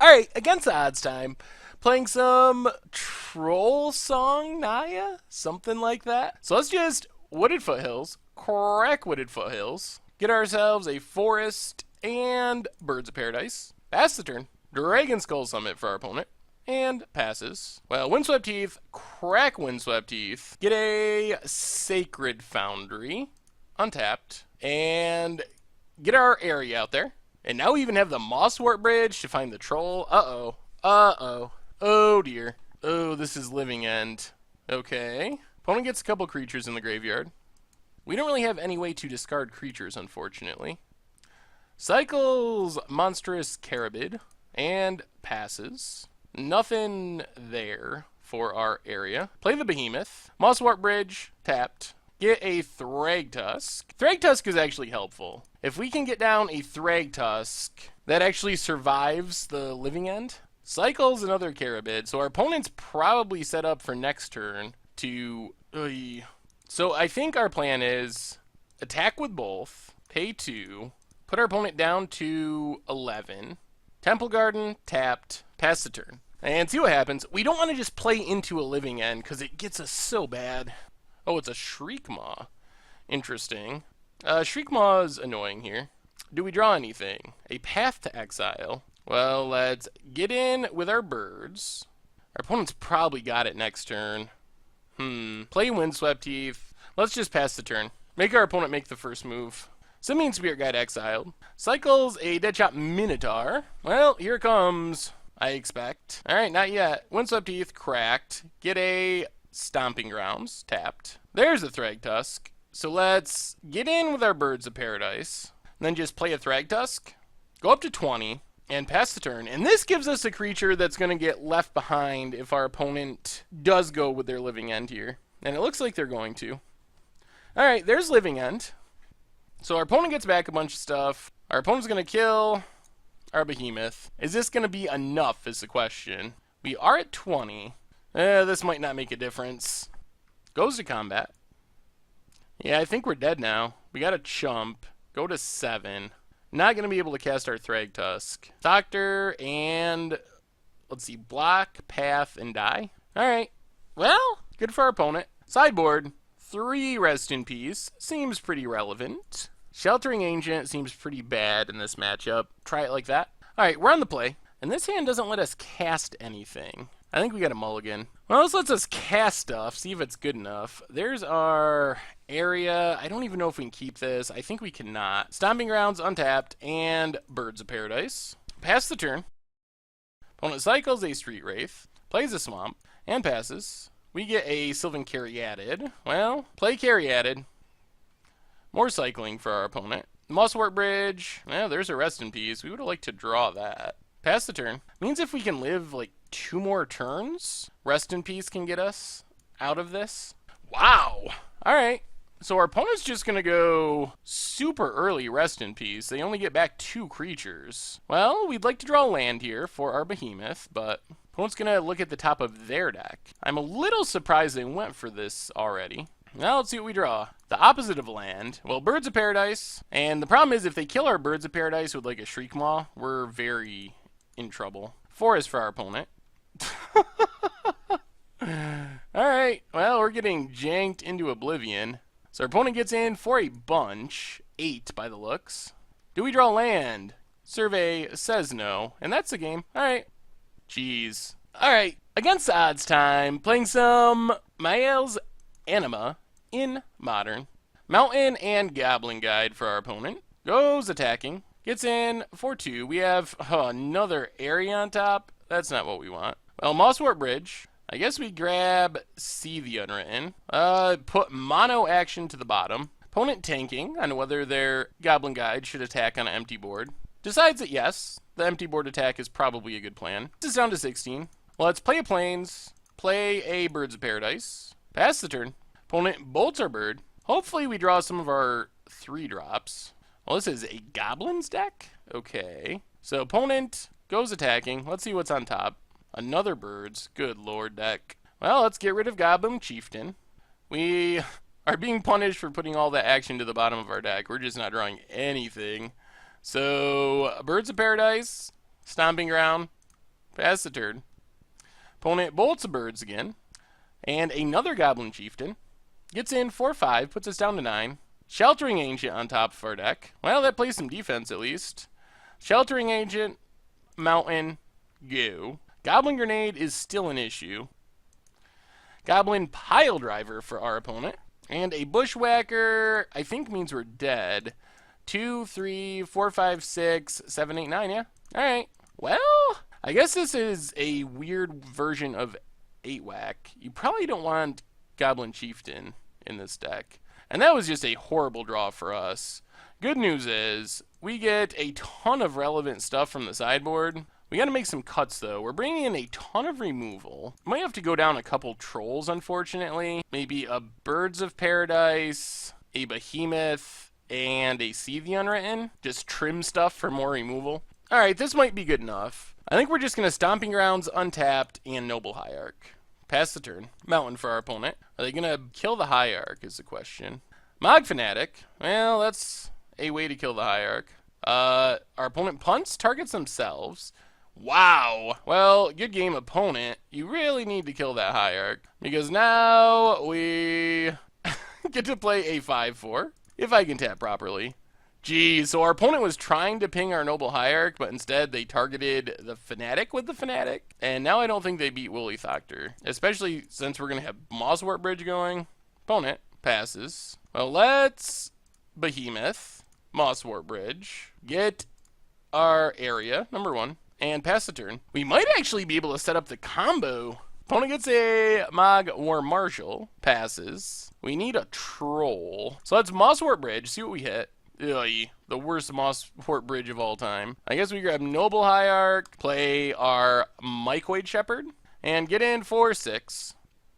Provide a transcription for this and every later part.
Alright, against the odds time, playing some troll song Naya? Something like that. So let's just wooded foothills, crack wooded foothills, get ourselves a forest and birds of paradise. Pass the turn. Dragon Skull Summit for our opponent. And passes. Well, Windswept Heath, crack Windswept Heath, get a Sacred Foundry, untapped, and get our Aria out there. And now we even have the Mosswort Bridge to find the troll. Uh-oh. Uh-oh. Oh, dear. Oh, this is Living End. Okay. Opponent gets a couple creatures in the graveyard. We don't really have any way to discard creatures, unfortunately. Cycles Monstrous Carabid and passes. Nothing there for our area. Play the Behemoth. Mosswort Bridge, tapped. Get a Thragtusk. Thragtusk is actually helpful. If we can get down a Thragtusk that actually survives the Living End, cycles another Carabid, so our opponent's probably set up for next turn to... So I think our plan is attack with both, pay 2, put our opponent down to 11, Temple Garden, tapped, pass the turn. And see what happens. We don't want to just play into a Living End because it gets us so bad. Oh, it's a Shriekmaw. Interesting. Shriekmaw is annoying here. Do we draw anything? A Path to Exile. Well, let's get in with our birds. Our opponent's probably got it next turn. Play Windswept Heath. Let's just pass the turn. Make our opponent make the first move. Simian Spirit Guide exiled. Cycles a Deadshot Minotaur. Well, here it comes, I expect. Alright, not yet. Windswept Heath, cracked. Get a Stomping Grounds, tapped. There's a Thragtusk. So let's get in with our Birds of Paradise. And then just play a Thragtusk. Go up to 20. And pass the turn. And this gives us a creature that's going to get left behind if our opponent does go with their Living End here. And it looks like they're going to. Alright, there's Living End. So our opponent gets back a bunch of stuff. Our opponent's going to kill our Behemoth. Is this going to be enough is the question. We are at 20. This might not make a difference. Goes to combat. Yeah, I think we're dead now. We got a chump. Go to 7. Not going to be able to cast our Thragtusk. Doctor and... let's see. Block, path, and die. Alright. Well, good for our opponent. Sideboard. 3 Rest in Peace. Seems pretty relevant. Sheltering Ancient seems pretty bad in this matchup. Try it like that. Alright, we're on the play. And this hand doesn't let us cast anything. I think we got a mulligan. Well, this lets us cast stuff, see if it's good enough. There's our Aria. I don't even know if we can keep this. I think we cannot. Stomping Grounds, untapped, and Birds of Paradise. Pass the turn. Opponent cycles a Street Wraith, plays a Swamp, and passes. We get a Sylvan Caryatid. Well, play Caryatid. More cycling for our opponent. Mosswort Bridge. Well, there's a Rest in Peace. We would have liked to draw that. Pass the turn. Means if we can live like 2 more turns, Rest in Peace can get us out of this. Wow. Alright. So our opponent's just going to go super early Rest in Peace. They only get back 2 creatures. Well, we'd like to draw land here for our Behemoth, but opponent's going to look at the top of their deck. I'm a little surprised they went for this already. Now let's see what we draw. The opposite of land. Well, Birds of Paradise. And the problem is if they kill our Birds of Paradise with like a Shriekmaw, we're very in trouble. Forest for our opponent. Alright, well, we're getting janked into oblivion. So our opponent gets in for a bunch. 8 by the looks. Do we draw land? Survey says no. And that's the game. Alright. Jeez. Alright, against the odds time, playing some Mayael's Anima in Modern. Mountain and Goblin Guide for our opponent. Goes attacking. Gets in for 2. We have another Aria on top. That's not what we want. Well, Mosswort Bridge. I guess we grab See the Unwritten. Put mono action to the bottom. Opponent tanking on whether their Goblin Guide should attack on an empty board. Decides that yes, the empty board attack is probably a good plan. This is down to 16. Well, let's play a Plains. Play a Birds of Paradise. Pass the turn. Opponent bolts our bird. Hopefully we draw some of our 3-drops. Well, this is a Goblins deck? Okay. So opponent goes attacking. Let's see what's on top. Another Birds. Good lord deck. Well, let's get rid of Goblin Chieftain. We are being punished for putting all that action to the bottom of our deck. We're just not drawing anything. So, Birds of Paradise, Stomping Ground, Pass the turn. Opponent bolts birds again. And another Goblin Chieftain. Gets in 4/5, puts us down to 9. Sheltering Ancient on top of our deck. Well, that plays some defense at least. Sheltering Agent, Mountain, go. Goblin Grenade is still an issue. Goblin Pile Driver for our opponent. And a Bushwhacker, I think means we're dead. 2, 3, 4, 5, 6, 7, 8, 9, yeah? Alright. Well, I guess this is a weird version of 8-Whack. You probably don't want Goblin Chieftain in this deck. And that was just a horrible draw for us. Good news is, we get a ton of relevant stuff from the sideboard. We gotta make some cuts though. We're bringing in a ton of removal. Might have to go down a couple trolls, unfortunately. Maybe a Birds of Paradise, a Behemoth, and a See the Unwritten. Just trim stuff for more removal. Alright, this might be good enough. I think we're just gonna Stomping Grounds, Untapped, and Noble Hierarch. Pass the turn. Mountain for our opponent. Are they gonna kill the Hierarch is the question. Mog Fanatic. Well, that's a way to kill the Hierarch. Our opponent punts, targets themselves. Wow. Well, good game, opponent. You really need to kill that Hierarch. Because now we get to play a 5/4. If I can tap properly. Geez, so our opponent was trying to ping our Noble Hierarch, but instead they targeted the Fanatic with the Fanatic. And now I don't think they beat Willy Thoctor. Especially since we're going to have Mosswort Bridge going. Opponent passes. Well, let's Behemoth. Mosswort Bridge. Get our Aria, number 1. And pass the turn. We might actually be able to set up the combo. Opponent gets a Mog War Marshal. Passes. We need a Troll. So let's Mosswort Bridge. See what we hit. Ugh, the worst Mosswort Bridge of all time. I guess we grab Noble Hierarch. Play our Mycoid Shepherd. And get in 4/6.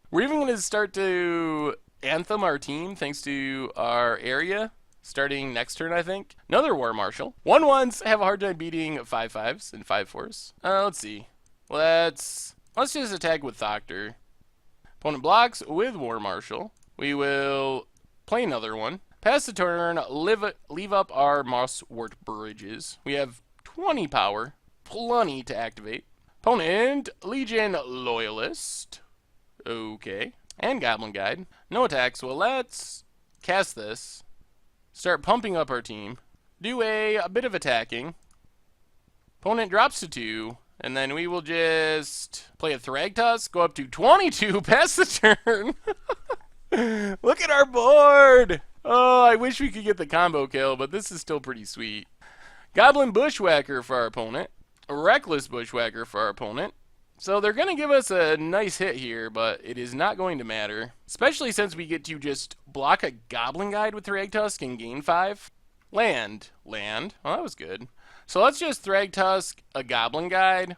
We're even going to start to Anthem our team thanks to our Aria. Starting next turn, I think. Another War Marshal. 1/1s have a hard time beating 5/5s and 5/4s. Let's see. Let's just attack with Thoctor. Opponent blocks with War Marshal. We will play another one. Pass the turn. Leave up our Mosswort Bridges. We have 20 power. Plenty to activate. Opponent Legion Loyalist. Okay. And Goblin Guide. No attacks. Well, let's cast this. Start pumping up our team. Do a bit of attacking. Opponent drops to 2. And then we will just play a Thragtusk. Go up to 22. Pass the turn. Look at our board. Oh, I wish we could get the combo kill, but this is still pretty sweet. Goblin Bushwhacker for our opponent. A Reckless Bushwhacker for our opponent. So they're going to give us a nice hit here, but it is not going to matter. Especially since we get to just block a Goblin Guide with Thragtusk and gain 5. Land. Oh, that was good. So let's just Thragtusk a Goblin Guide.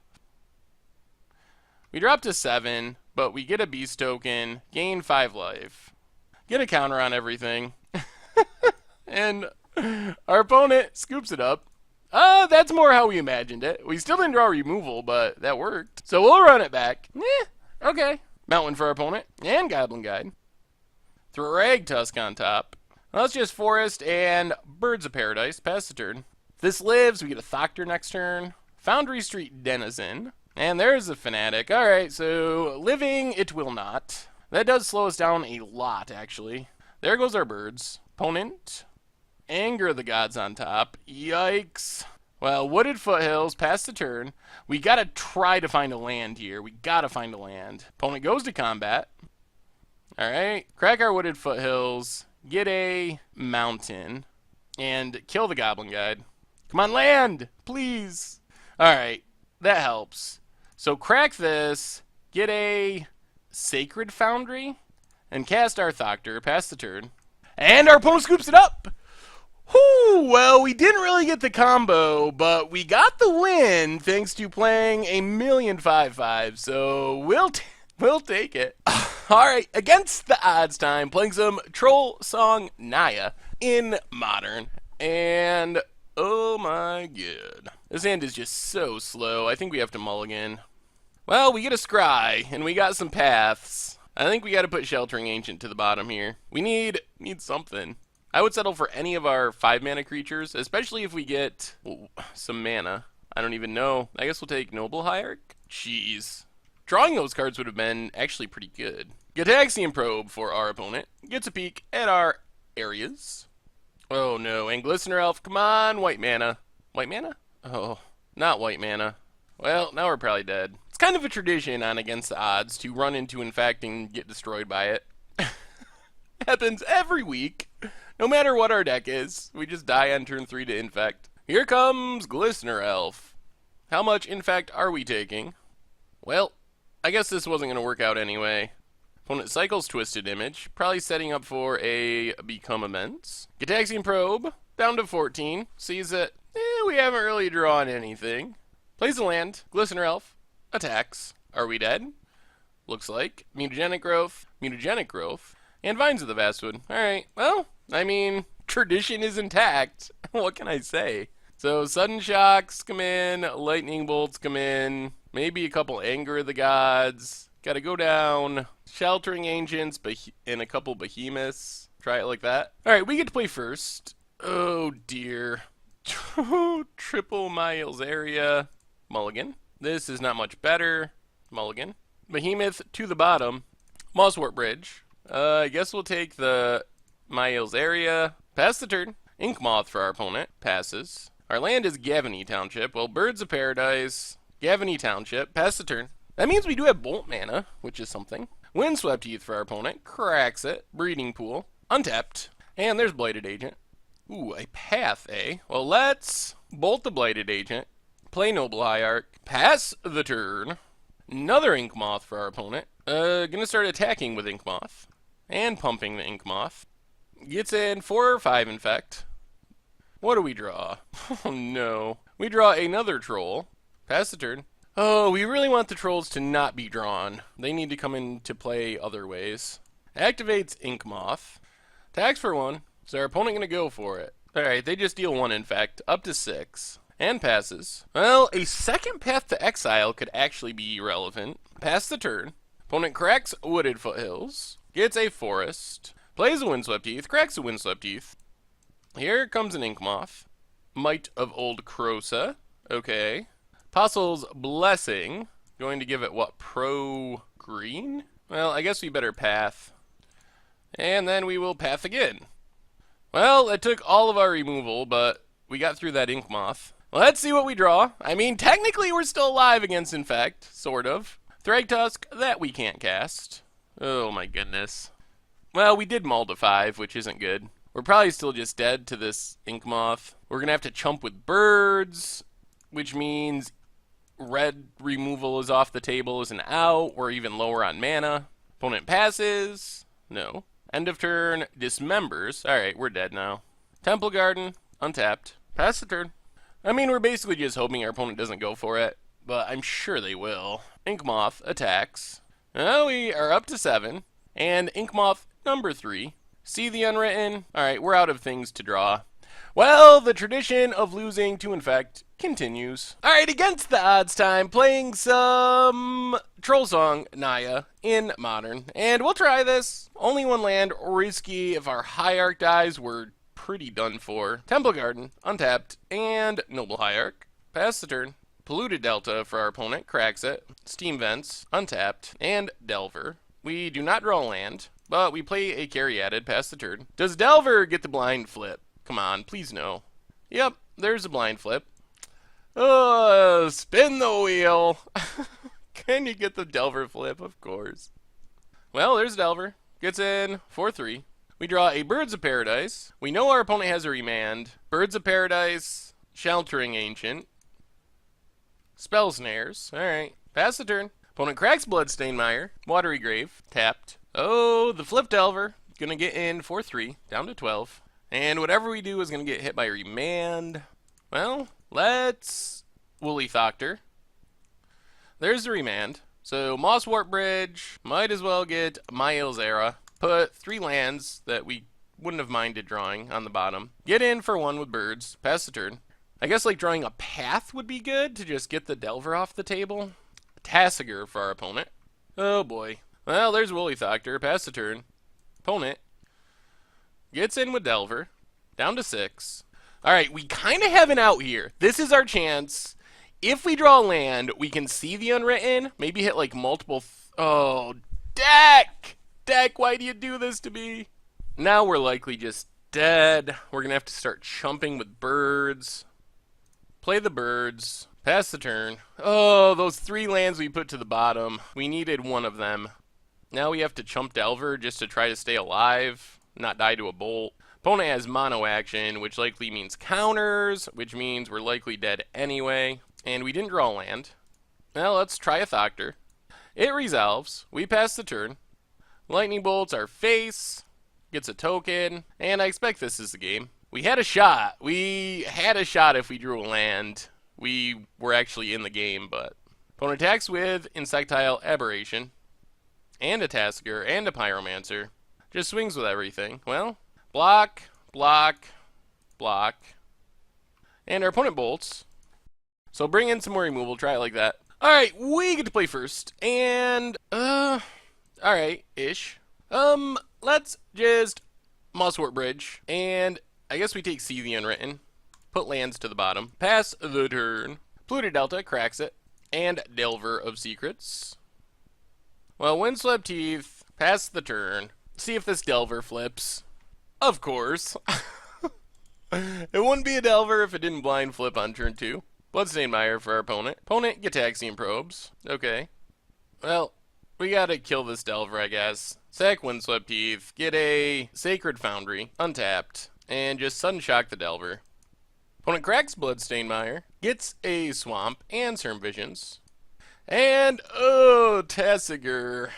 We drop to 7, but we get a Beast Token, gain 5 life. Get a counter on everything. And our opponent scoops it up. That's more how we imagined it. We still didn't draw removal, but that worked. So we'll run it back. Okay. Mountain for our opponent. And Goblin Guide. Thragtusk on top. Let's just Forest and Birds of Paradise. Pass the turn. If this lives, we get a Thoctor next turn. Foundry Street Denizen. And there's the Fanatic. Alright, so living it will not. That does slow us down a lot, actually. There goes our birds. Opponent. Anger of the Gods on top. Yikes. Well, Wooded Foothills, pass the turn. We gotta try to find a land here. We gotta find a land. Opponent goes to combat. Alright. Crack our Wooded Foothills. Get a mountain. And kill the Goblin Guide. Come on, land! Please! Alright. That helps. So crack this. Get a Sacred Foundry. And cast our Thoctor. Pass the turn. And our opponent scoops it up! Whew, well, we didn't really get the combo, but we got the win thanks to playing a million 5/5, so we'll take it. Alright, against the odds time, playing some Troll Song Naya in Modern, and oh my god. This hand is just so slow, I think we have to mulligan. Well, we get a Scry, and we got some paths. I think we gotta put Sheltering Ancient to the bottom here. We need something. I would settle for any of our 5-mana creatures, especially if we get some mana. I don't even know. I guess we'll take Noble Hierarch. Jeez. Drawing those cards would have been actually pretty good. Gataxian Probe for our opponent. Gets a peek at our areas. Oh no, and Glistener Elf, come on, white mana. White mana? Oh, not white mana. Well, now we're probably dead. It's kind of a tradition on Against the Odds to run into Infect and get destroyed by it. Happens every week. No matter what our deck is, we just die on turn 3 to Infect. Here comes Glistener Elf. How much Infect are we taking? Well, I guess this wasn't going to work out anyway. Opponent cycles Twisted Image, probably setting up for a Become Immense. Gataxian Probe, down to 14, sees that we haven't really drawn anything. Plays a land, Glistener Elf, attacks. Are we dead? Looks like. Mutagenic Growth, and Vines of the Vastwood. Alright, well, I mean, tradition is intact. What can I say? So, Sudden Shocks come in, Lightning Bolts come in, maybe a couple Anger of the Gods. Gotta go down. Sheltering Ancients and a couple Behemoths. Try it like that. Alright, we get to play first. Oh dear. Triple Mayael's Aria. Mulligan. This is not much better. Mulligan. Behemoth to the bottom. Mosswort Bridge. I guess we'll take the Mayael's Aria. Pass the turn. Inkmoth for our opponent. Passes. Our land is Gavany Township. Well, Birds of Paradise. Gavany Township. Pass the turn. That means we do have Bolt mana, which is something. Windswept Heath for our opponent. Cracks it. Breeding Pool. Untapped. And there's Blighted Agent. Ooh, a path, eh? Well, let's bolt the Blighted Agent. Play Noble Hierarch. Pass the turn. Another Inkmoth for our opponent. Gonna start attacking with Inkmoth. And pumping the Inkmoth. Gets in 4 or 5 Infect. What do we draw? Oh no. We draw another Troll. Pass the turn. Oh, we really want the Trolls to not be drawn. They need to come into play other ways. Activates Inkmoth. Attacks for 1. Is our opponent going to go for it? Alright, they just deal 1 Infect. Up to 6. And passes. Well, a second Path to Exile could actually be relevant. Pass the turn. Opponent cracks Wooded Foothills. Gets a Forest. Plays a Windswept Heath. Cracks a Windswept Heath. Here comes an Inkmoth. Might of Old Krosa. Okay. Apostle's Blessing. Going to give it what? Pro green? Well, I guess we better path. And then we will path again. Well, it took all of our removal, but we got through that Inkmoth. Let's see what we draw. I mean, technically we're still alive against Infect, sort of. Thragtusk, that we can't cast. Oh my goodness. Well, we did mull to 5, which isn't good. We're probably still just dead to this Inkmoth. We're gonna have to chump with birds, which means red removal is off the table, is an out. We're even lower on mana. Opponent passes. No. End of turn. Dismembers. Alright, we're dead now. Temple Garden. Untapped. Pass the turn. I mean, we're basically just hoping our opponent doesn't go for it, but I'm sure they will. Inkmoth attacks. Well, we are up to 7. And Inkmoth number 3. See the Unwritten? Alright, we're out of things to draw. Well, the tradition of losing to Infect continues. Alright, Against the Odds time, playing some Troll Song Naya in Modern. And we'll try this. Only 1 land, risky. If our Hierarch dies, we're pretty done for. Temple Garden, untapped, and Noble Hierarch. Pass the turn. Polluted Delta for our opponent, cracks it. Steam Vents, untapped, and Delver. We do not draw land, but we play a Caryatid, pass the turn. Does Delver get the blind flip? Come on, please no. Yep, there's a blind flip. Spin the wheel. Can you get the Delver flip? Of course. Well, there's Delver. Gets in 4-3. We draw a Birds of Paradise. We know our opponent has a Remand. Birds of Paradise, Sheltering Ancient. Spell Snares. Alright, pass the turn. Opponent cracks Bloodstained Mire. Watery Grave. Tapped. Oh, the Flip Delver. Gonna get in 4-3. Down to 12. And whatever we do is gonna get hit by Remand. Well, let's Woolly Thoctor. There's the Remand. So, Mosswort Bridge. Might as well get Mayael's Aria. Put 3 lands that we wouldn't have minded drawing on the bottom. Get in for 1 with birds. Pass the turn. I guess like drawing a path would be good to just get the Delver off the table. Tassiger for our opponent. Oh boy. Well, there's Woolly Thoctor. Pass the turn. Opponent gets in with Delver. Down to 6. Alright, we kind of have an out here. This is our chance. If we draw land, we can see the unwritten. Maybe hit like multiple. Oh, deck! Deck, why do you do this to me? Now we're likely just dead. We're going to have to start chumping with birds. Play the birds. Pass the turn. Oh, those 3 lands we put to the bottom. We needed one of them. Now we have to chump Delver just to try to stay alive, not die to a bolt. Opponent has mono action, which likely means counters, which means we're likely dead anyway. And we didn't draw land. Well, let's try a Thoctor. It resolves. We pass the turn. Lightning bolts our face. Gets a token. And I expect this is the game. We had a shot. We had a shot if we drew a land. We were actually in the game, but... Opponent attacks with Insectile Aberration. And a Tasker, and a Pyromancer. Just swings with everything. Well, block, block, block. And our opponent bolts. So bring in some more removal, try it like that. Alright, we get to play first. And, alright, ish. Let's just Mosswort Bridge. And I guess we take See the Unwritten. Put lands to the bottom. Pass the turn. Polluted Delta, cracks it. And Delver of Secrets. Well, Windswept Teeth, pass the turn. See if this Delver flips. Of course. It wouldn't be a Delver if it didn't blind flip on turn 2. Bloodstained Mire for our opponent. Opponent, Gitaxian Probes. Okay. Well, we gotta kill this Delver, I guess. Sack Windswept Teeth, get a Sacred Foundry, untapped, and just sudden shock the Delver. Opponent cracks Bloodstained Mire, gets a Swamp and Cerm Visions. And, oh, Tassiger.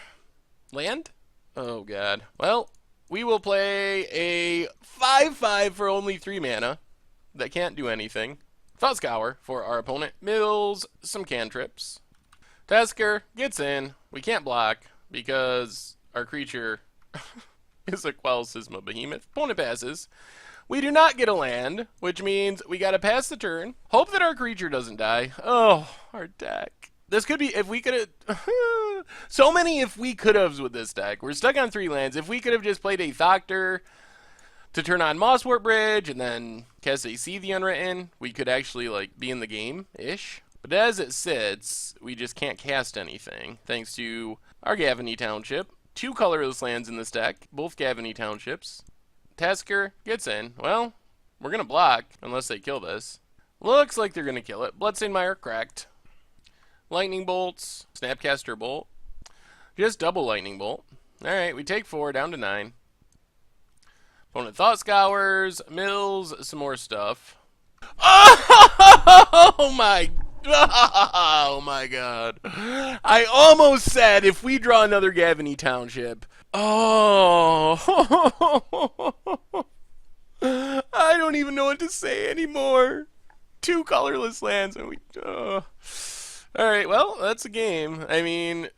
Land? Oh, God. Well, we will play a 5/5 for only 3 mana. That can't do anything. Thought Scour for our opponent. Mills some cantrips. Tasker gets in. We can't block because our creature is a Quell Sisma Behemoth. Opponent passes. We do not get a land, which means we gotta pass the turn. Hope that our creature doesn't die. Oh, our deck. This could be, if we could have, so many if we could haves with this deck. We're stuck on 3 lands. If we could have just played a Thoctor to turn on Mosswort Bridge and then cast a See the Unwritten, we could actually, like, be in the game-ish. But as it sits, we just can't cast anything, thanks to our Gavany Township. 2 colorless lands in this deck, both Gavany Townships. Tasker gets in. Well, we're gonna block, unless they kill this. Looks like they're gonna kill it. Bloodstained Mire cracked. Lightning Bolts, Snapcaster Bolt. Just double Lightning Bolt. Alright, we take 4, down to 9. Opponent Thought Scours, mills some more stuff. Oh my Oh my god. I almost said if we draw another Gavany Township. Oh. I don't even know what to say anymore. 2 colorless lands and we... Alright, well, that's a game. I mean...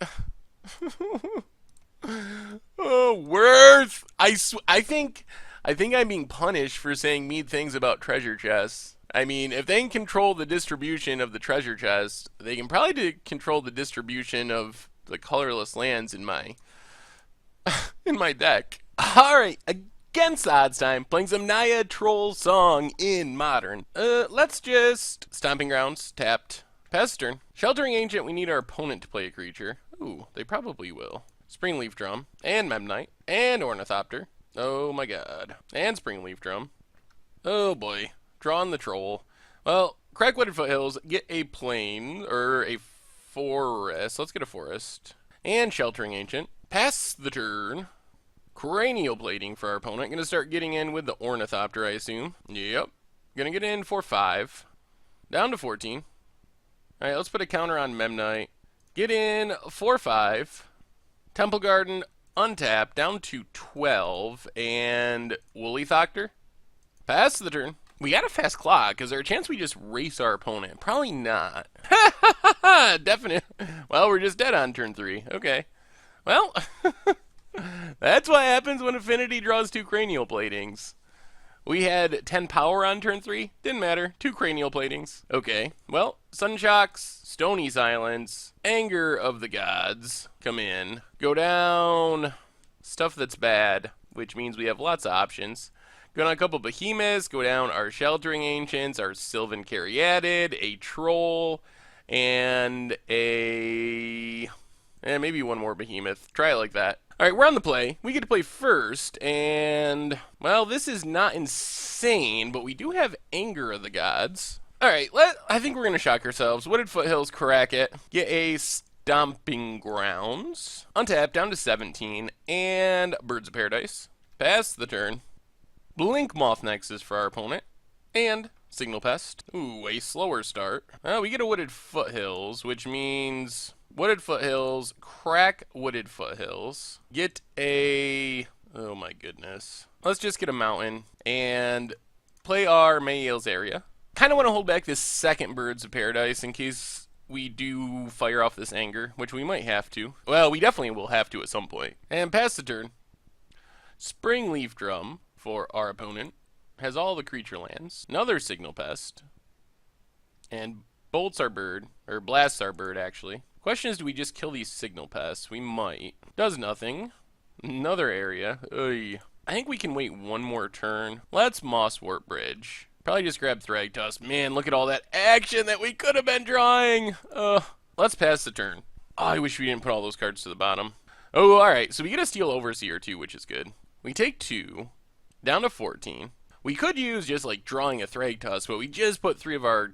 oh, worth! I think I'm being punished for saying mean things about treasure chests. I mean, if they can control the distribution of the treasure chest, they can probably control the distribution of the colorless lands in my in my deck. Alright, against odds time, playing some Naya Troll Song in Modern. Let's just... Stomping Grounds, tapped. Pass turn. Sheltering Ancient, we need our opponent to play a creature. Ooh, they probably will. Springleaf Drum, and Memnite, and Ornithopter. Oh my god. And Springleaf Drum. Oh boy. Drawing the troll. Well, Crackwooded Foothills, get a plain, or a forest. Let's get a forest. And Sheltering Ancient. Pass the turn. Cranial Plating for our opponent. Gonna start getting in with the Ornithopter, I assume. Yep. Gonna get in for 5. Down to 14. Alright, let's put a counter on Memnite. Get in 4/5. Temple Garden, untapped, down to 12. And Woolly Thoctor. Pass the turn. We got a fast clock. Is there a chance we just race our opponent? Probably not. Definite. Well, we're just dead on turn 3. Okay. Well, that's what happens when Affinity draws 2 Cranial Platings. We had 10 power on turn 3. Didn't matter. 2 Cranial Platings. Okay. Well, Sunshocks, Stony Silence, Anger of the Gods come in. Go down. Stuff that's bad, which means we have lots of options. Go down a couple behemoths, go down our sheltering ancients, our sylvan caryatid, a troll, and maybe one more behemoth. Try it like that. Alright, we're on the play. We get to play first, and, well, this is not insane, but we do have Anger of the Gods. Alright, I think we're going to shock ourselves. Wooded Foothills, crack it. Get a Stomping Grounds. Untap, down to 17, and Birds of Paradise. Pass the turn. Blink Moth Nexus for our opponent, and Signal Pest. Ooh, a slower start. We get a Wooded Foothills, which means Wooded Foothills, crack Wooded Foothills. Get a... oh my goodness. Let's just get a mountain and play our Mayael's Aria. Kind of want to hold back this second Birds of Paradise in case we do fire off this Anger, which we might have to. Well, we definitely will have to at some point. And pass the turn. Spring Leaf Drum for our opponent. Has all the creature lands. Another Signal Pest. And bolts our bird, or blasts our bird actually. Question is, do we just kill these Signal Pests? We might. Does nothing. Another area. Oy. I think we can wait one more turn. Let's Mosswort Bridge. Probably just grab Thragtusk. Man, look at all that action that we could have been drawing. Let's pass the turn. Oh, I wish we didn't put all those cards to the bottom. Oh, alright. So we get a Steel Overseer too, which is good. We take 2. Down to 14. We could use just like drawing a Thragtusk, but we just put 3 of our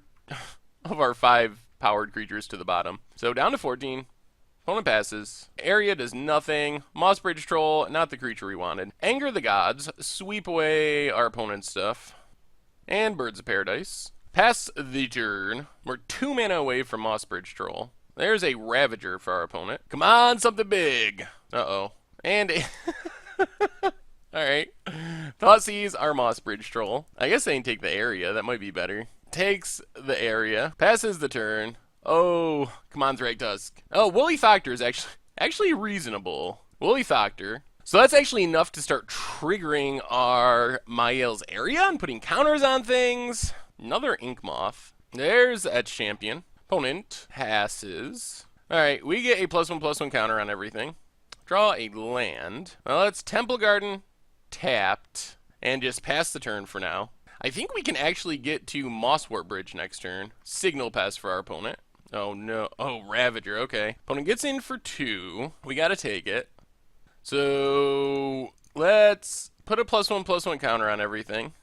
5 powered creatures to the bottom. So down to 14. Opponent passes. Aria does nothing. Moss Bridge Troll, not the creature we wanted. Anger the Gods. Sweep away our opponent's stuff. And Birds of Paradise. Pass the turn. We're 2 mana away from Moss Bridge Troll. There's a Ravager for our opponent. Come on, something big. Uh-oh. And alright. Thoughtseize our Moss Bridge Troll. I guess they can take the area. That might be better. Takes the area. Passes the turn. Oh, come on, Thragtusk. Oh, Woolly Factor is actually reasonable. Woolly Factor. So that's actually enough to start triggering our Mayael's Aria and putting counters on things. Another Ink Moth. There's a champion. Opponent passes. Alright, we get a +1/+1 counter on everything. Draw a land. Well, let's Temple Garden tapped and just pass the turn for now. I think we can actually get to Mosswort Bridge next turn. Signal Pest for our opponent. Oh no. Oh, Ravager. Okay. Opponent gets in for 2. We gotta take it. So let's put a +1/+1 counter on everything.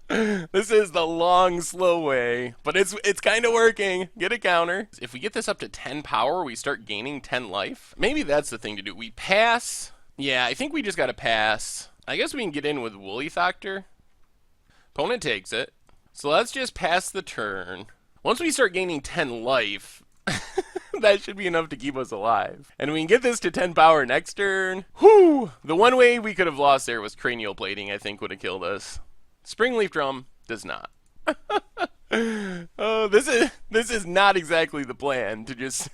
This is the long, slow way, but it's kind of working. Get a counter. If we get this up to 10 power, we start gaining 10 life. Maybe that's the thing to do. We pass. Yeah, I think we just gotta pass. I guess we can get in with Woolly Factor. Opponent takes it. So let's just pass the turn. Once we start gaining 10 life, that should be enough to keep us alive. And we can get this to 10 power next turn. Whew! The one way we could have lost there was Cranial Plating, I think would have killed us. Spring Leaf Drum does not. Oh, this is not exactly the plan to just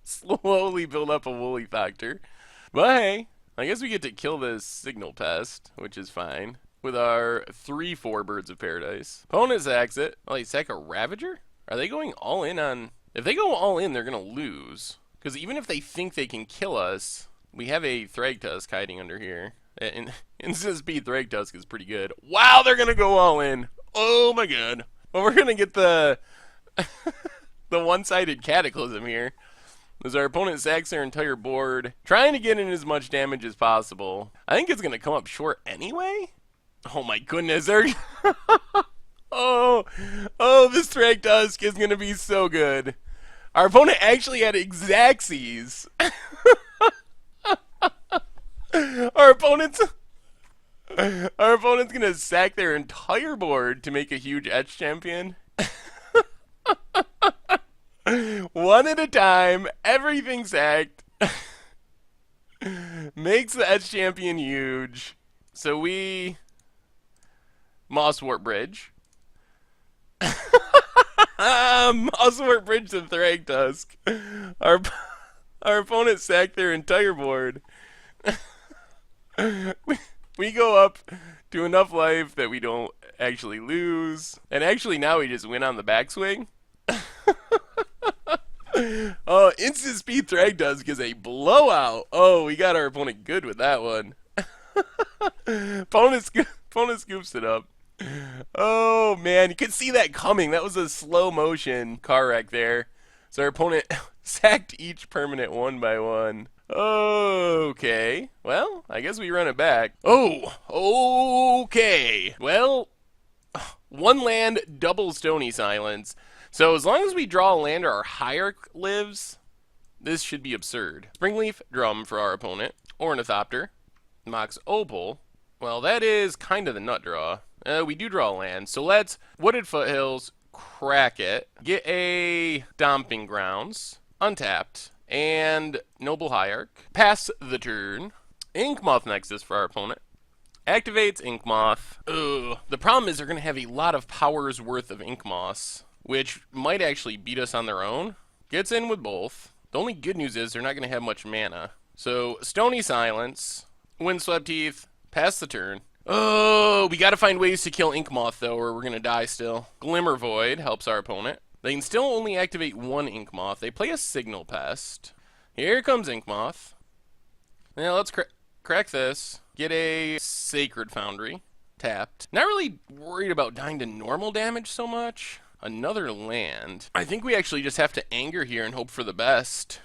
slowly build up a Woolly Factor. But hey, I guess we get to kill this Signal Pest, which is fine. With our 3/4 Birds of Paradise. Opponent sacks it. Oh, they sack a Ravager? Are they going all in on... If they go all in, they're going to lose. Because even if they think they can kill us, we have a Thragtusk hiding under here. And instant speed Thragtusk is pretty good. Wow, they're going to go all in. Oh my god. Well, we're going to get the the one-sided Cataclysm here. As our opponent sacks their entire board, trying to get in as much damage as possible. I think it's going to come up short anyway. Oh my goodness, they're... oh, this Thragtusk is going to be so good. Our opponent actually had Xaxes. Our opponent's going to sack their entire board to make a huge Etch Champion. One at a time, everything sacked. Makes the Etch Champion huge. So we... Mosswort Bridge. Mosswort Bridge to Thragtusk. Our opponent sacked their entire board. We go up to enough life that we don't actually lose. And actually now we just win on the backswing. Oh, instant speed Thragtusk is a blowout. Oh, we got our opponent good with that one. Opponent scoops it up. Oh man, you could see that coming. That was a slow motion car wreck there. So our opponent sacked each permanent one by one. Okay. Well, I guess we run it back. Oh, okay. Well, one land, double Stony Silence. So as long as we draw a land or our hierarch lives, this should be absurd. Springleaf Drum for our opponent. Ornithopter. Mox Opal. Well, that is kind of the nut draw. We do draw a land, so let's Wooded Foothills, crack it, get a Stomping Grounds, untapped, and Noble Hierarch. Pass the turn. Inkmoth Nexus for our opponent. Activates Inkmoth. Ugh. The problem is they're going to have a lot of power's worth of Inkmoths, which might actually beat us on their own. Gets in with both. The only good news is they're not going to have much mana. So, Stony Silence, Windswept Teeth, pass the turn. Oh, we gotta find ways to kill Inkmoth, though, or we're gonna die still. Glimmer Void helps our opponent. They can still only activate one Inkmoth. They play a Signal Pest. Here comes Inkmoth. Now, let's crack this. Get a Sacred Foundry. Tapped. Not really worried about dying to normal damage so much. Another land. I think we actually just have to anger here and hope for the best.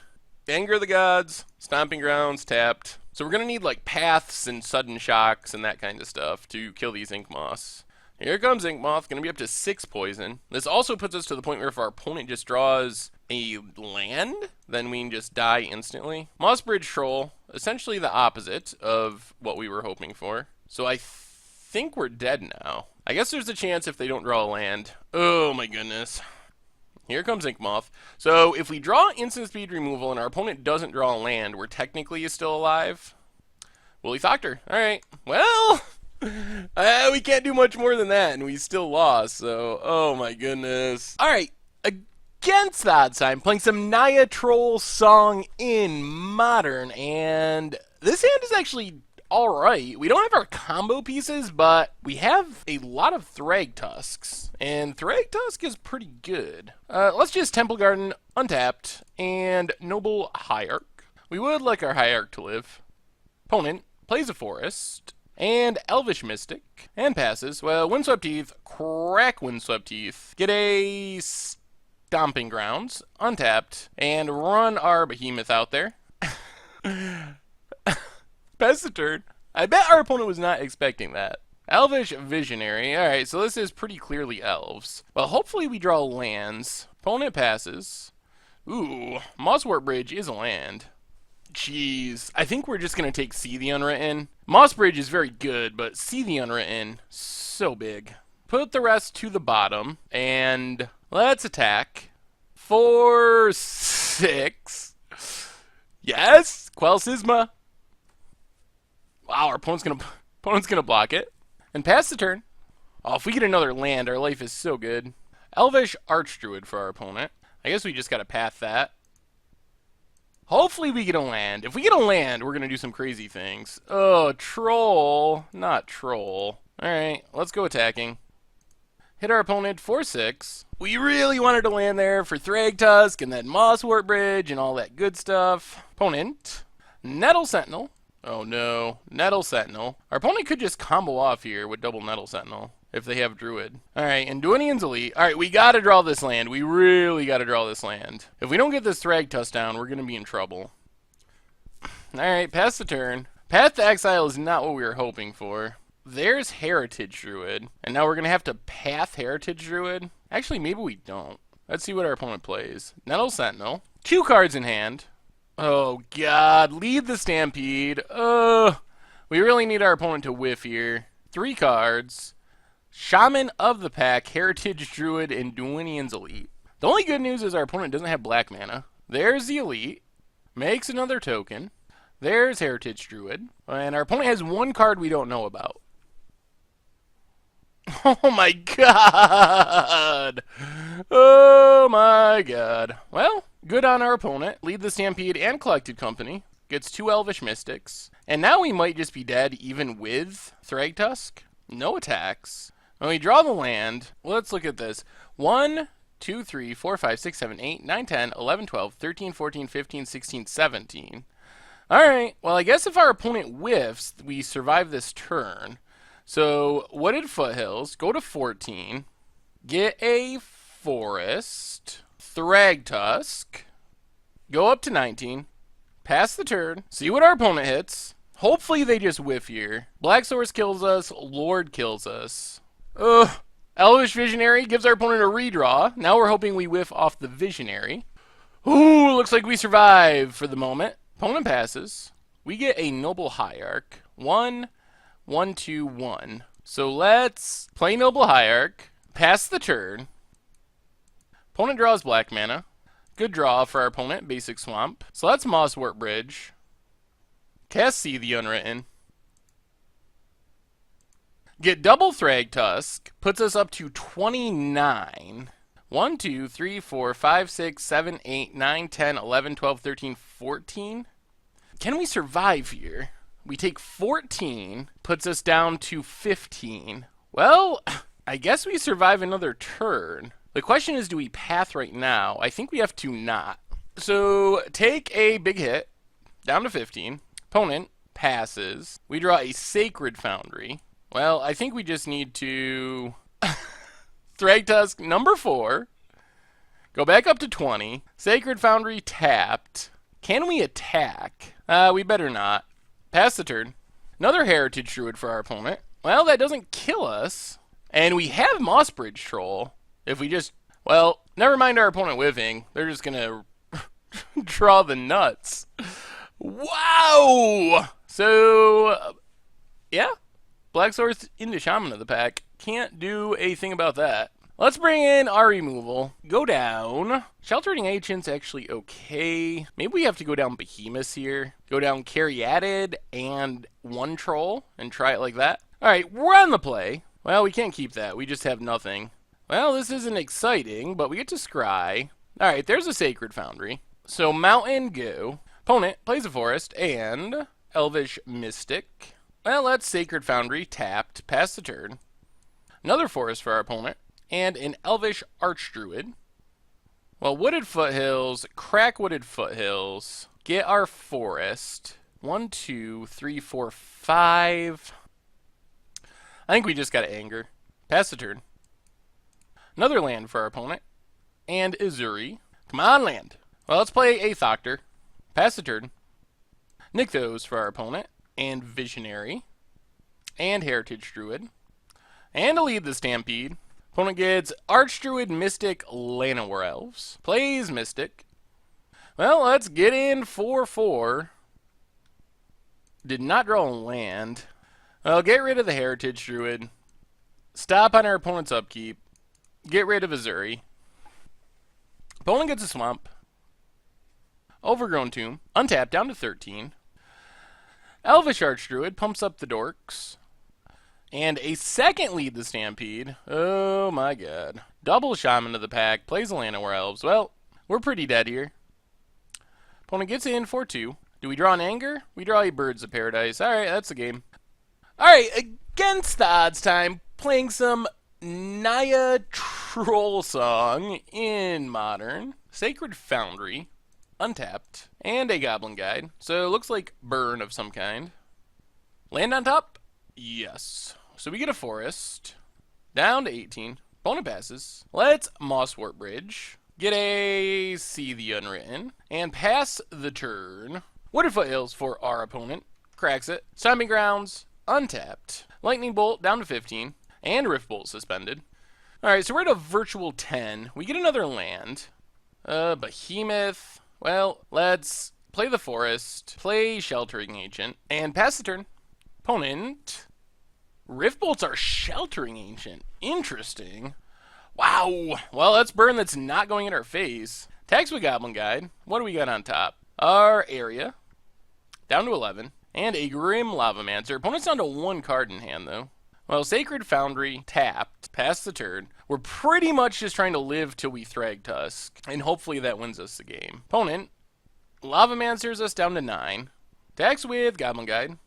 Anger the Gods. Stomping Grounds, tapped. So we're going to need like paths and sudden shocks and that kind of stuff to kill these Inkmoths. Here comes Inkmoth, going to be up to 6 poison. This also puts us to the point where if our opponent just draws a land, then we can just die instantly. Mossbridge Troll, essentially the opposite of what we were hoping for. So I think we're dead now. I guess there's a chance if they don't draw a land. Oh my goodness. Here comes Inkmoth. So if we draw instant speed removal and our opponent doesn't draw a land, we're technically still alive. Woolly Thoctor. Alright. Well, we can't do much more than that, and we still lost. So, oh my goodness. Alright. Against the odds, I'm playing some Naya Troll Song in Modern, and this hand is actually alright. We don't have our combo pieces, but we have a lot of Thragtusks, and Thragtusk is pretty good. Let's just Temple Garden, untapped, and Noble Hierarch. We would like our Hierarch to live. Opponent plays a Forest, and Elvish Mystic, and passes. Well, Windswept Teeth, crack Windswept Teeth, get a Stomping Grounds, untapped, and run our Behemoth out there. Pass the turn. I bet our opponent was not expecting that. Elvish Visionary. Alright, so this is pretty clearly Elves. Well, hopefully we draw lands. Opponent passes. Ooh, Mosswort Bridge is a land. Jeez. I think we're just going to take See the Unwritten. Moss Bridge is very good, but See the Unwritten, so big. Put the rest to the bottom, and let's attack. 4, 6. Yes! Quell Sisma. Wow, our opponent's gonna block it. And pass the turn. Oh, if we get another land, our life is so good. Elvish Archdruid for our opponent. I guess we just gotta path that. Hopefully we get a land. If we get a land, we're gonna do some crazy things. Oh, Troll. Not Troll. Alright, let's go attacking. Hit our opponent 4-6. We really wanted to land there for Thragtusk and then Mosswort Bridge and all that good stuff. Opponent. Nettle Sentinel. Oh no, Nettle Sentinel. Our opponent could just combo off here with double Nettle Sentinel if they have Druid. Alright, and Duinian's Elite. Alright, we gotta draw this land. We really gotta draw this land. If we don't get this Thragtusk down, we're gonna be in trouble. Alright, pass the turn. Path to Exile is not what we were hoping for. There's Heritage Druid. And now we're gonna have to path Heritage Druid. Actually, maybe we don't. Let's see what our opponent plays. Nettle Sentinel. 2 cards in hand. Oh, God. Lead the Stampede. We really need our opponent to whiff here. 3 cards. Shaman of the Pack, Heritage Druid, and Duinian's Elite. The only good news is our opponent doesn't have black mana. There's the Elite. Makes another token. There's Heritage Druid. And our opponent has 1 card we don't know about. Oh my God! Oh my God. Well, good on our opponent. Lead the Stampede and Collected Company. Gets 2 Elvish Mystics. And now we might just be dead even with Thragtusk. No attacks. When we draw the land, let's look at this. 1, 2, 3, 4, 5, 6, 7, 8, 9, 10, 11, 12, 13, 14, 15, 16, 17. Alright, well, I guess if our opponent whiffs, we survive this turn. So, Wooded Foothills, go to 14, get a Forest, Thragtusk, go up to 19, pass the turn, see what our opponent hits. Hopefully they just whiff here. Black Source kills us, Lord kills us. Ugh. Elvish Visionary gives our opponent a redraw. Now we're hoping we whiff off the Visionary. Ooh, looks like we survive for the moment. Opponent passes. We get a Noble Hierarch. 1, 1, 2, 1. So let's play Noble Hierarch. Pass the turn. Opponent draws black mana. Good draw for our opponent, basic swamp. So let's Mosswort Bridge. Cast See the Unwritten. Get double Thragtusk. Puts us up to 29. 1, 2, 3, 4, 5, 6, 7, 8, 9, 10, 11, 12, 13, 14. Can we survive here? We take 14, puts us down to 15. Well, I guess we survive another turn. The question is, do we path right now? I think we have to not. So take a big hit, down to 15. Opponent passes. We draw a Sacred Foundry. Well, I think we just need to Thragtusk number 4. Go back up to 20. Sacred Foundry tapped. Can we attack? We better not. Pass the turn. Another Heritage Druid for our opponent. Well, that doesn't kill us. And we have Moss Bridge Troll. If we just... Well, never mind our opponent whiffing. They're just going to draw the nuts. Wow! So, yeah. Black Source into Shaman of the pack. Can't do a thing about that. Let's bring in our removal. Go down. Sheltering Ancient's actually okay. Maybe we have to go down Behemoth here. Go down Caryatid and 1 Troll and try it like that. Alright, we're on the play. Well, we can't keep that. We just have nothing. Well, this isn't exciting, but we get to scry. Alright, there's a Sacred Foundry. So Mountain, go. Opponent plays a Forest and Elvish Mystic. Well, that's Sacred Foundry, tapped, pass the turn. Another Forest for our opponent, and an Elvish Archdruid. Well, Wooded Foothills, crack Wooded Foothills, get our Forest. 1, 2, 3, 4, 5. I think we just got Anger. Pass the turn. Another land for our opponent, and Izuri. Come on, land. Well, let's play a Thoctor. Pass the turn. Nykthos for our opponent, and Visionary, and Heritage Druid, and to lead the Stampede. Opponent gets Archdruid, Mystic, Llanowar Elves. Plays Mystic. Well, let's get in 4-4. Did not draw a land. Well, get rid of the Heritage Druid. Stop on our opponent's upkeep. Get rid of Izuri. Opponent gets a Swamp. Overgrown Tomb. Untap down to 13. Elvish Archdruid pumps up the Dorks. And a second lead the Stampede. Oh my god. Double Shaman of the pack. Plays a Llanowar Elves. Well, we're pretty dead here. Opponent gets in 4-2. Do we draw an Anger? We draw a Birds of Paradise. Alright, that's the game. Alright, against the odds time, playing some Naya Troll Song in Modern. Sacred Foundry. Untapped. And a Goblin Guide. So it looks like burn of some kind. Land on top? Yes. So we get a Forest. Down to 18. Opponent passes. Let's Mosswort Bridge. Get a See the Unwritten. And pass the turn. Wooded Foothills for our opponent. Cracks it. Stomping Grounds. Untapped. Lightning Bolt down to 15. And Rift Bolt suspended. Alright, so we're at a virtual 10. We get another land. Behemoth. Well, let's play the Forest. Play Sheltering Ancient. And pass the turn. Opponent. Rift Bolts are Sheltering Ancient. Interesting. Wow. Well, that's burn that's not going in our face. Attacks with Goblin Guide. What do we got on top? Our Aria. Down to 11. And a Grim Lavamancer. Opponent's down to 1 card in hand, though. Well, Sacred Foundry, tapped. Pass the turn. We're pretty much just trying to live till we Thragtusk. And hopefully that wins us the game. Opponent. Lavamancers us down to 9. Attacks with Goblin Guide.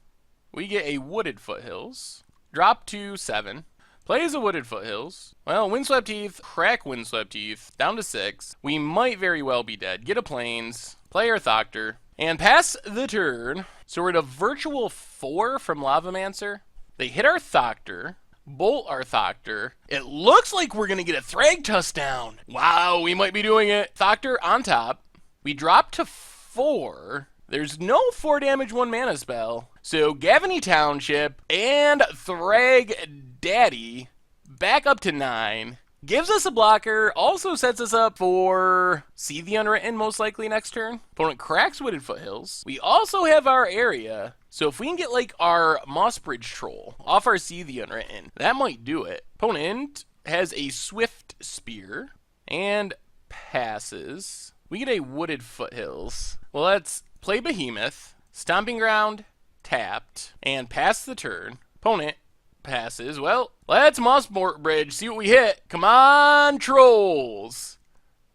We get a Wooded Foothills. Drop to 7. Plays a Wooded Foothills. Well, Windswept Heath, crack Windswept Heath, down to 6. We might very well be dead. Get a Plains, play our Thoctor, And pass the turn. So we're at a virtual 4 from Lavamancer. They hit our Thoctor. Bolt our Thoctor. It looks like we're going to get a Thragtusk down. Wow, we might be doing it. Thoctor on top. We drop to 4. There's no 4 damage 1 mana spell. So Gavany Township and Thrag Daddy back up to 9. Gives us a blocker, also sets us up for See the Unwritten most likely next turn. Opponent cracks Wooded Foothills. We also have our Aria, so if we can get like our Mossbridge Troll off our See the Unwritten, that might do it. Opponent has a Swift Spear and passes. We get a Wooded Foothills. Well, let's play Behemoth, Stomping Ground, tapped, and pass the turn. Opponent passes. Well, let's Mossbridge, see what we hit. Come on, Trolls.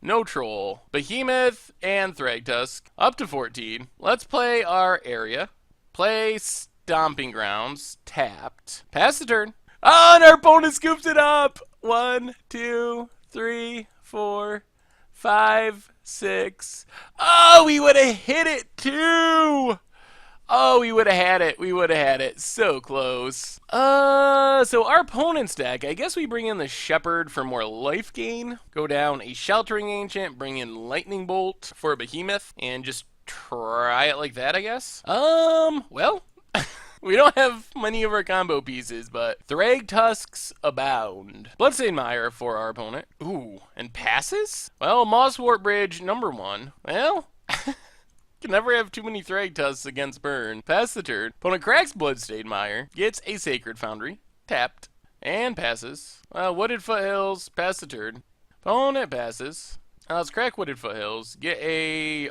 No Troll. Behemoth and Thragtusk. Up to 14. Let's play our Area. Play Stomping Grounds. Tapped. Pass the turn. Oh, and our opponent scoops it up. 1, 2, 3, 4, 5, 6. Oh, we would have hit it too. Oh, we would have had it. We would have had it. So close. So our opponent's deck, I guess we bring in the Shepherd for more life gain. Go down a Sheltering Ancient, bring in Lightning Bolt for a Behemoth, and just try it like that, I guess. Well, we don't have many of our combo pieces, but Thragtusks abound. Bloodstained Mire for our opponent. Ooh, and passes? Well, Mosswort Bridge number 1. Well, can never have too many Thragtusks against burn. Pass the turn. Opponent cracks Bloodstained Mire, gets a Sacred Foundry, tapped, and passes. Wooded Foothills, pass the turn. Opponent passes. Let's crack Wooded Foothills, get a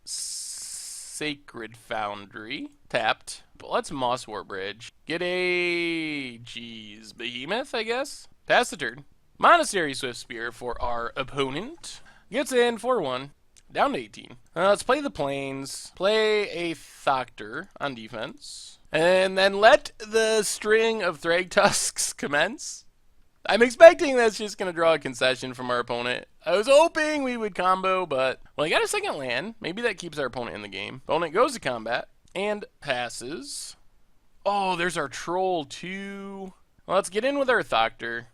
Sacred Foundry, tapped. But let's Mosswort Bridge, get a Behemoth, I guess. Pass the turn. Monastery Swift Spear for our opponent. Gets in 4-1. Down to 18. Let's play the Plains. Play a Thoctor on defense. And then let the string of Thragtusks commence. I'm expecting that's just going to draw a concession from our opponent. I was hoping we would combo, but... Well, he got a second land. Maybe that keeps our opponent in the game. Opponent goes to combat and passes. Oh, there's our Troll too. Well, let's get in with our Thoctor.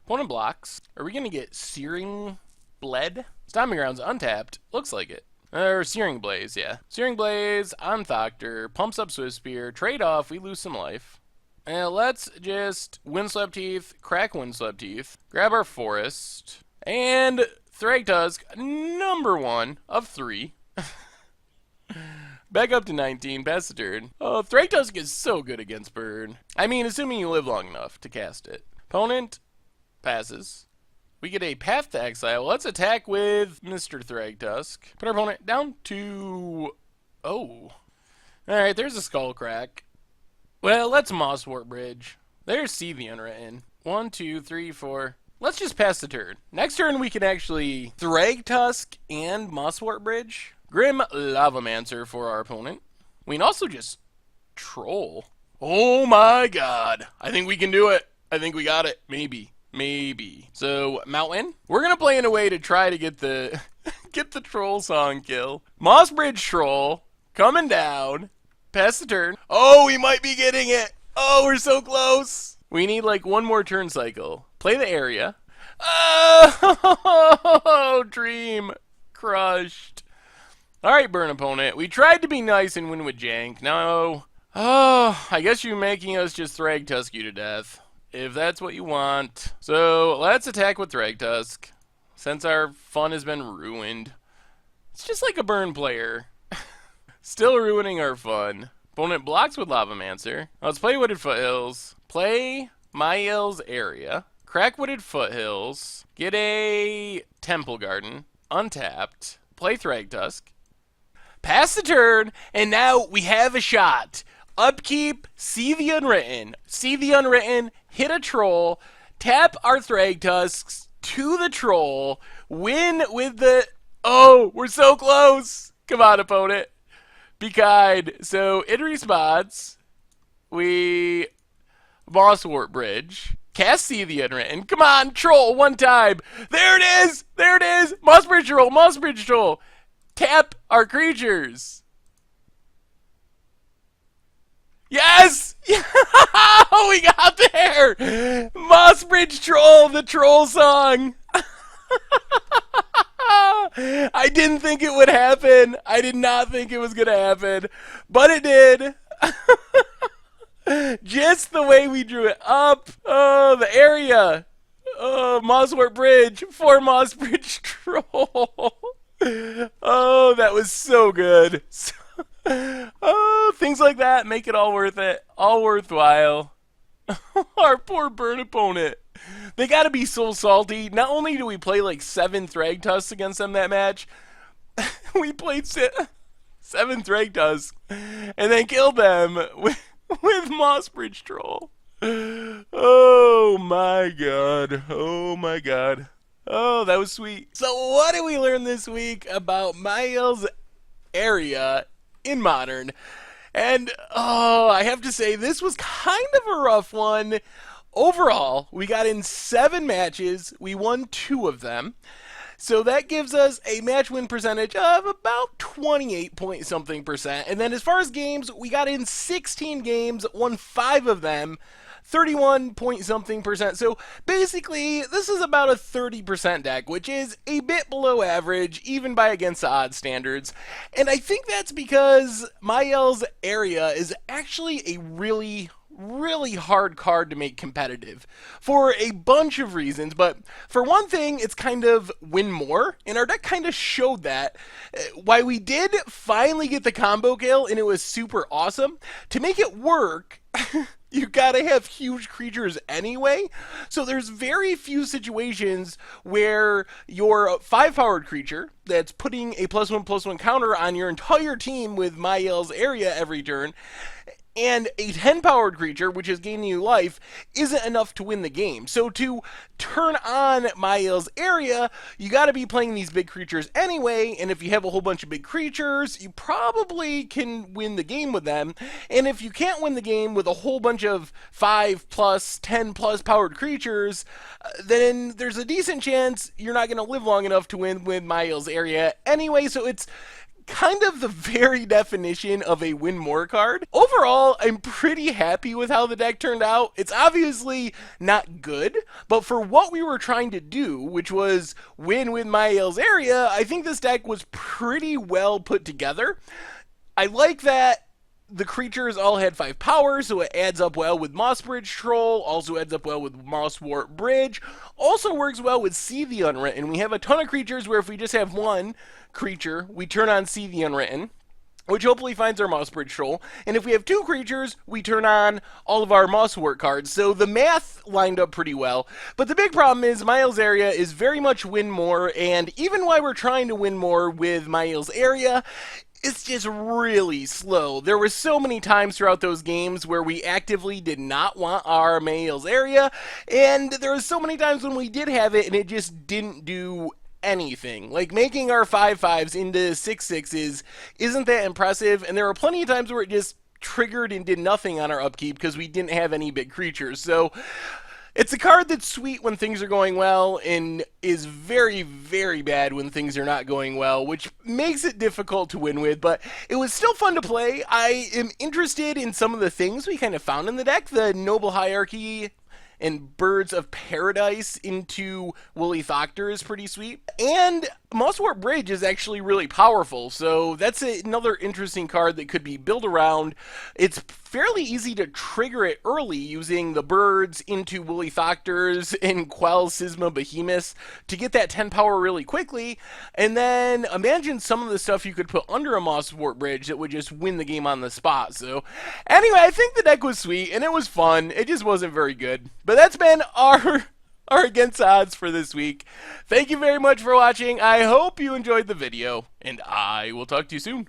Opponent blocks. Are we going to get Searing Bled? Stomping Ground's untapped. Looks like it. Or Searing Blaze, yeah. Searing Blaze on Thoctor. Pumps up Swift Spear. Trade off. We lose some life. And let's just Windswept Heath. Crack Windswept Heath. Grab our Forest. And Thragtusk, number 1 of 3. Back up to 19. Pass the turn. Oh, Thragtusk is so good against burn. I mean, assuming you live long enough to cast it. Opponent passes. We get a Path to Exile. Let's attack with Mr. Thragtusk. Put our opponent down to... Oh. Alright, there's a Skull Crack. Well, let's Mosswort Bridge. There's See the Unwritten. 1, 2, 3, 4. Let's just pass the turn. Next turn, we can actually Thragtusk and Mosswort Bridge. Grim Lavamancer for our opponent. We can also just Troll. Oh my god. I think we can do it. I think we got it. Maybe. Maybe. So, Mountain. We're going to play in a way to try to get the get the Troll song kill. Mossbridge Troll. Coming down. Pass the turn. Oh, we might be getting it. Oh, we're so close. We need like one more turn cycle. Play the Area. Oh, dream crushed. Alright, burn opponent. We tried to be nice and win with Jank. No. Oh, I guess you're making us just Thragtusk you to death. If that's what you want. So, let's attack with Thragtusk. Since our fun has been ruined. It's just like a burn player. Still ruining our fun. Opponent blocks with Lavamancer. Let's play Wooded Foothills. Play Mayael's Area. Crack Wooded Foothills. Get a Temple Garden. Untapped. Play Thragtusk. Pass the turn. And now we have a shot. Upkeep. See the Unwritten. See the Unwritten. Hit a Troll. Tap our Thragtusks to the Troll. Win with the... Oh, we're so close. Come on, opponent. Be kind. So, in response, we Mosswort Bridge. Cast See the Unwritten. Come on, Troll, one time. There it is. There it is. Mossbridge Troll. Mossbridge Troll. Tap our creatures. Yes! We got there! Moss Bridge Troll, the troll song. I didn't think it would happen. I did not think it was going to happen. But it did. Just the way we drew it up. Oh, the area. Oh, Mosswort Bridge. 4 Moss Bridge Troll. Oh, that was so good. Oh, things like that make it all worth it. All worthwhile. Our poor burn opponent. They gotta be so salty. Not only do we play like 7 Thragtusks against them that match, we played 7 Thragtusks and then killed them with Moss Bridge Troll. Oh my god. Oh my god. Oh, that was sweet. So what did we learn this week about Mayael's Aria in Modern? And, oh, I have to say, this was kind of a rough one. Overall, we got in 7 matches. We won 2 of them. So that gives us a match win percentage of about 28 point something percent. And then as far as games, we got in 16 games, won 5 of them. 31 point something percent. So basically, this is about a 30% deck, which is a bit below average, even by against the odds standards. And I think that's because Mayael's Aria is actually a really hard card to make competitive for a bunch of reasons. But for one thing, it's kind of win more, and our deck kind of showed that. Why we did finally get the combo kill, and it was super awesome. To make it work, you gotta have huge creatures anyway. So there's very few situations where your 5-powered creature that's putting a +1/+1 counter on your entire team with Mayael's Aria every turn, and a 10-powered creature, which is gaining you life, isn't enough to win the game. So to turn on Mayael's Aria, you got to be playing these big creatures anyway, and if you have a whole bunch of big creatures, you probably can win the game with them. And if you can't win the game with a whole bunch of 5+, 10+ powered creatures, then there's a decent chance you're not going to live long enough to win with Mayael's Aria anyway. So it's kind of the very definition of a win more card. Overall, I'm pretty happy with how the deck turned out. It's obviously not good, but for what we were trying to do, which was win with Mayael's Aria, I think this deck was pretty well put together. I like that the creatures all had 5 power, so it adds up well with Moss Bridge Troll, also adds up well with Mosswort Bridge, also works well with See the Unwritten. We have a ton of creatures where if we just have one creature, we turn on See the Unwritten, which hopefully finds our Moss Bridge Troll. And if we have 2 creatures, we turn on all of our Mosswort cards. So the math lined up pretty well. But the big problem is Mayael's Aria is very much win more, and even while we're trying to win more with Mayael's Aria, it's just really slow. There were so many times throughout those games where we actively did not want our Mayael's Aria, and there were so many times when we did have it and it just didn't do anything. Like making our 5/5s into 6/6s isn't that impressive, and there were plenty of times where it just triggered and did nothing on our upkeep because we didn't have any big creatures. So it's a card that's sweet when things are going well and is very bad when things are not going well, which makes it difficult to win with, but it was still fun to play. I am interested in some of the things we kind of found in the deck. The Noble Hierarchy and Birds of Paradise into Woolly Thoctor is pretty sweet. And Mosswort Bridge is actually really powerful, so that's another interesting card that could be built around. It's fairly easy to trigger it early using the birds into Woolly Thoctors and Quell Sisma Behemoths to get that 10 power really quickly. And then imagine some of the stuff you could put under a Mosswort Bridge that would just win the game on the spot. So anyway, I think the deck was sweet and it was fun. It just wasn't very good. But that's been our Against Odds for this week. Thank you very much for watching. I hope you enjoyed the video, and I will talk to you soon.